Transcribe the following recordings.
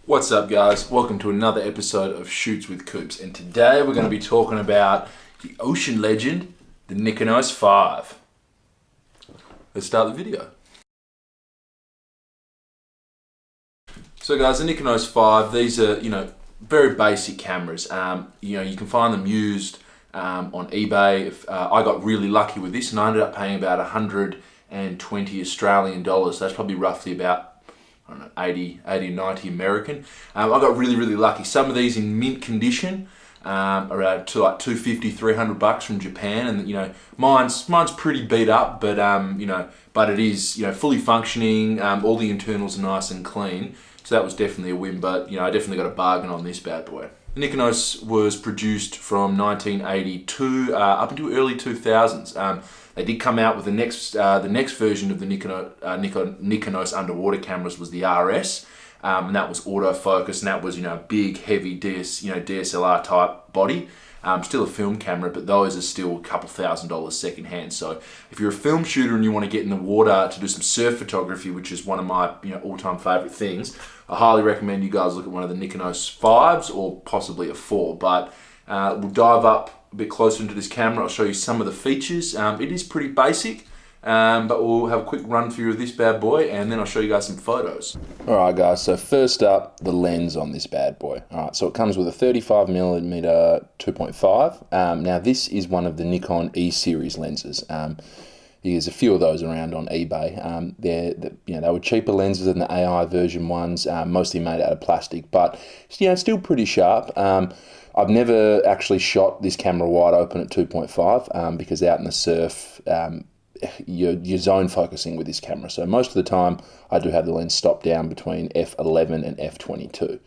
What's up, guys? Welcome to another episode of Shoots with Coops, and today we're going to be talking about the ocean legend, the Nikonos V. Let's start the video. So guys, the Nikonos V, these are, very basic cameras. You can find them used on eBay. I got really lucky with this and I ended up paying about 120 Australian dollars. So that's probably roughly about 80, 90 American. I got really lucky. Some of these in mint condition, around to like 250, 300 bucks from Japan, and mine's pretty beat up, but but it is fully functioning. All the internals are nice and clean, so that was definitely a win. But I definitely got a bargain on this bad boy. The Nikonos was produced from 1982 up into early 2000s. They did come out with the next version of the Nikonos underwater cameras was the RS, and that was autofocus, and that was a big heavy DSLR type body. Still a film camera, but those are still a couple $1,000s secondhand. So if you're a film shooter and you want to get in the water to do some surf photography, which is one of my all-time favorite things, I highly recommend you guys look at one of the Nikonos 5s or possibly a 4. But we'll dive up a bit closer into this camera. I'll show you some of the features. It is pretty basic, but we'll have a quick run through of this bad boy and then I'll show you guys some photos. Alright guys, so first up, the lens on this bad boy. Alright, so it comes with a 35mm 2.5. Now this is one of the Nikon E series lenses. There's a few of those around on eBay. They were cheaper lenses than the AI version ones, mostly made out of plastic, but it's still pretty sharp. I've never actually shot this camera wide open at 2.5 because out in the surf, you're zone focusing with this camera. So most of the time, I do have the lens stopped down between f11 and f22.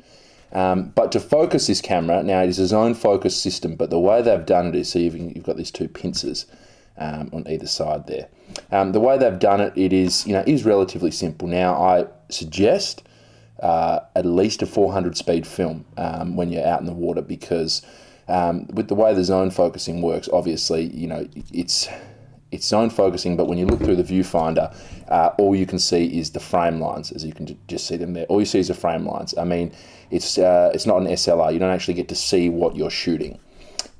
But to focus this camera, now it is a zone focus system, but the way they've done it is, so you've got these two pincers on either side there. The way they've done it, it is relatively simple. Now I suggest at least a 400 speed film when you're out in the water, because with the way the zone focusing works, obviously it's zone focusing, but when you look through the viewfinder, all you can see is the frame lines, as you can just see them there. All you see is the frame lines. I mean, it's not an SLR. You don't actually get to see what you're shooting.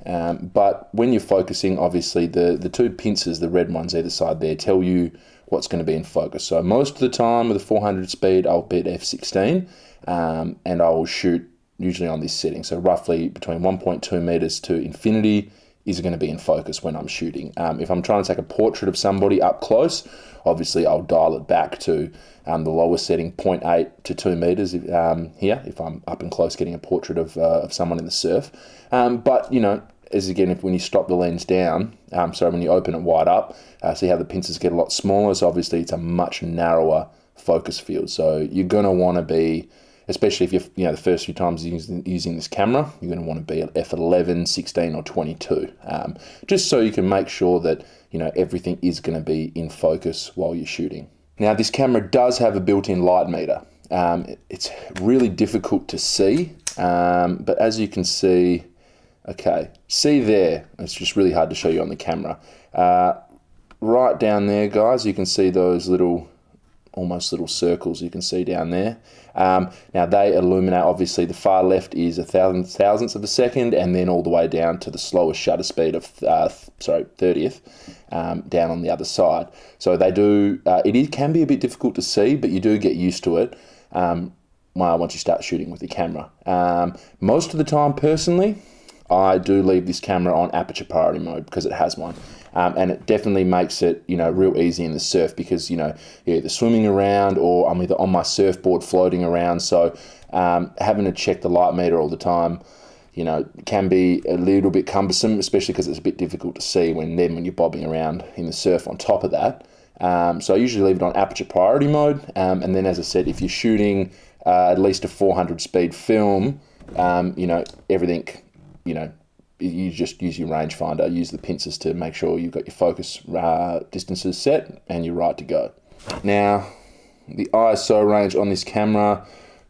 But when you're focusing, obviously the two pincers, the red ones either side there, tell you what's going to be in focus. So most of the time with a 400 speed, I'll be at f16, and I will shoot usually on this setting. So roughly between 1.2 meters to infinity is going to be in focus when I'm shooting. If I'm trying to take a portrait of somebody up close, obviously I'll dial it back to the lower setting, 0.8 to 2 meters here, if I'm up and close getting a portrait of someone in the surf. But when you stop the lens down, when you open it wide up, see how the pincers get a lot smaller. So obviously it's a much narrower focus field. So you're going to want to be, especially if you're the first few times using this camera, you're going to want to be at f11, 16 or 22, just so you can make sure that everything is going to be in focus while you're shooting. Now this camera does have a built-in light meter. It's really difficult to see, but as you can see, see there, it's just really hard to show you on the camera. Right down there, guys, you can see those almost little circles you can see down there. Now they illuminate, obviously the far left is a thousandth of a second, and then all the way down to the slowest shutter speed of 30th down on the other side. So they do, can be a bit difficult to see, but you do get used to it once you start shooting with the camera. Most of the time, personally, I do leave this camera on Aperture Priority mode because it has one. And it definitely makes it, real easy in the surf because, you're either swimming around or I'm either on my surfboard floating around. So having to check the light meter all the time, can be a little bit cumbersome, especially because it's a bit difficult to see when you're bobbing around in the surf on top of that. So I usually leave it on Aperture Priority mode. And then, as I said, if you're shooting at least a 400 speed film, everything, you just use your rangefinder, use the pincers to make sure you've got your focus distances set and you're right to go. Now, the ISO range on this camera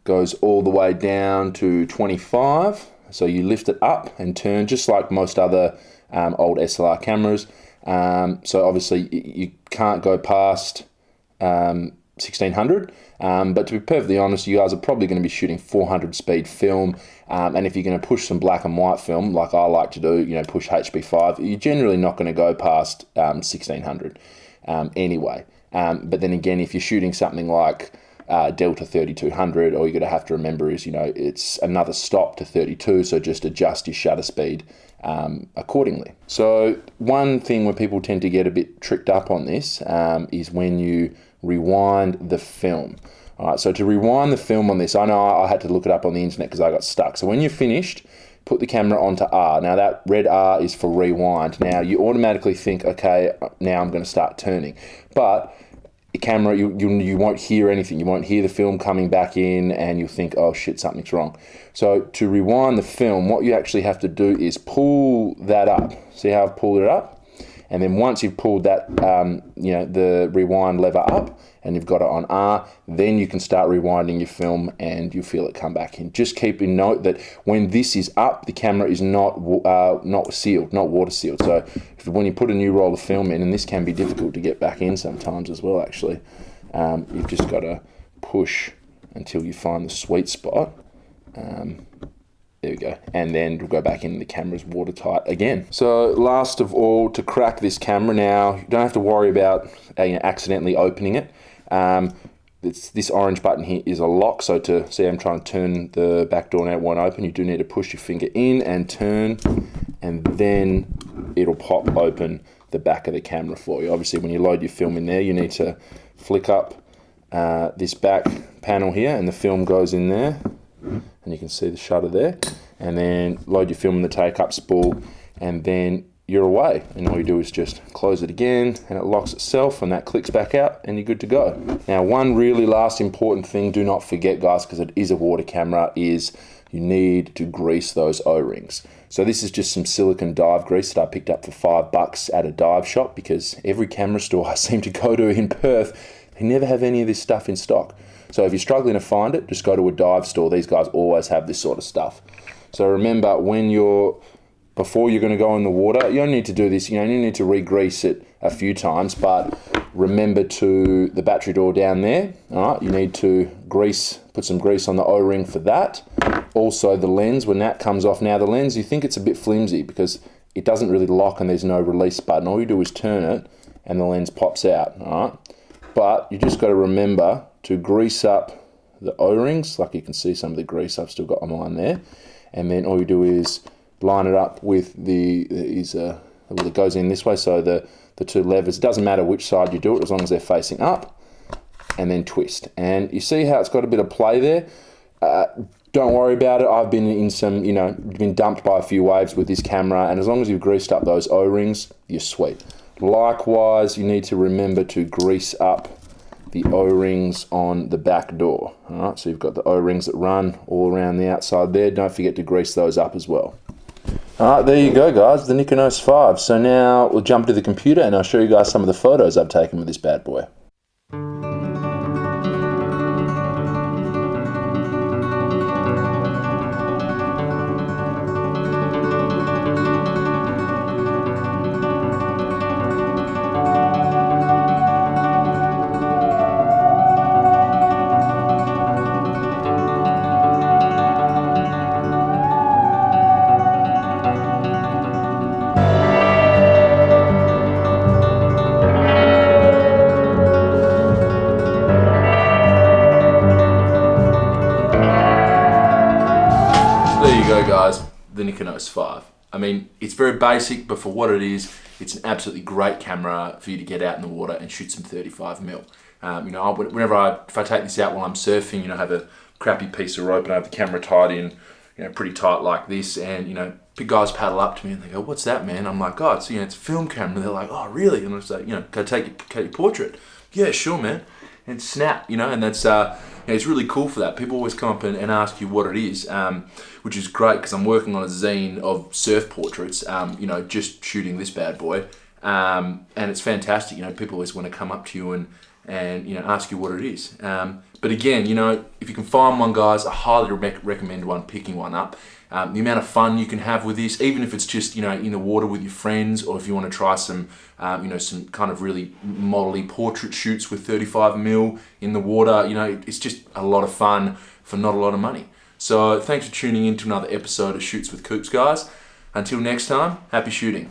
goes all the way down to 25. So you lift it up and turn just like most other old SLR cameras. So obviously you can't go past 1600. But to be perfectly honest, you guys are probably going to be shooting 400 speed film. And if you're going to push some black and white film, like I like to do, push HB5, you're generally not going to go past 1600 anyway. But then again, if you're shooting something like Delta 3200, all you're going to have to remember is, it's another stop to 32, so just adjust your shutter speed accordingly. So one thing where people tend to get a bit tricked up on this is when you rewind the film. All right, so to rewind the film on this, I know I had to look it up on the internet because I got stuck. So when you're finished, put the camera onto R. Now that red R is for rewind. Now you automatically think, okay, now I'm going to start turning. But the camera, you won't hear anything. You won't hear the film coming back in and you'll think, oh shit, something's wrong. So to rewind the film, what you actually have to do is pull that up. See how I've pulled it up? And then once you've pulled that, the rewind lever up and you've got it on R, then you can start rewinding your film and you'll feel it come back in. Just keep in note that when this is up, the camera is not sealed, not water sealed. So when you put a new roll of film in, and this can be difficult to get back in sometimes as well actually, you've just got to push until you find the sweet spot. There we go. And then it'll go back in, the camera's watertight again. So last of all, to crack this camera now, you don't have to worry about accidentally opening it. This orange button here is a lock, so to see I'm trying to turn the back door now, it won't open. You do need to push your finger in and turn, and then it'll pop open the back of the camera for you. Obviously when you load your film in there, you need to flick up this back panel here and the film goes in there. And you can see the shutter there, and then load your film in the take-up spool, and then you're away. And all you do is just close it again, and it locks itself, and that clicks back out, and you're good to go. Now, one really last important thing, do not forget, guys, because it is a water camera, is you need to grease those O-rings. So this is just some silicone dive grease that I picked up for $5 at a dive shop, because every camera store I seem to go to in Perth, they never have any of this stuff in stock. So if you're struggling to find it, just go to a dive store. These guys always have this sort of stuff. So remember, before you're going to go in the water, you only need to do this, you only need to re-grease it a few times, but remember the battery door down there, all right, you need to put some grease on the O-ring for that. Also the lens, when that comes off, now the lens, you think it's a bit flimsy because it doesn't really lock and there's no release button. All you do is turn it and the lens pops out, all right? But you just got to remember to grease up the O-rings. Like you can see some of the grease I've still got on mine there. And then all you do is line it up with it goes in this way, so the two levers. It doesn't matter which side you do it as long as they're facing up, and then twist. And you see how it's got a bit of play there? Don't worry about it. I've been in some, been dumped by a few waves with this camera, and as long as you've greased up those O-rings, you're sweet. Likewise, you need to remember to grease up the O-rings on the back door. All right, so you've got the O-rings that run all around the outside there. Don't forget to grease those up as well. All right, there you go, guys, the Nikonos 5. So now we'll jump to the computer and I'll show you guys some of the photos I've taken with this bad boy. There you go, guys, the Nikonos 5. I mean, it's very basic, but for what it is, it's an absolutely great camera for you to get out in the water and shoot some 35mm. If I take this out while I'm surfing, have a crappy piece of rope and I have the camera tied in, pretty tight like this, and big guys paddle up to me and they go, "What's that, man?" I'm like, "Oh, it's it's a film camera." They're like, "Oh, really?" And I say, "Go take your portrait." "Yeah, sure, man." And snap, and that's it's really cool for that. People always come up and ask you what it is, which is great because I'm working on a zine of surf portraits, just shooting this bad boy, and it's fantastic. People always want to come up to you and and ask you what it is. But again, if you can find one, guys, I highly recommend picking one up. The amount of fun you can have with this, even if it's just in the water with your friends, or if you want to try some some kind of really modelly portrait shoots with 35mm in the water, it's just a lot of fun for not a lot of money. So thanks for tuning in to another episode of Shoots with Coops, guys. Until next time, happy shooting.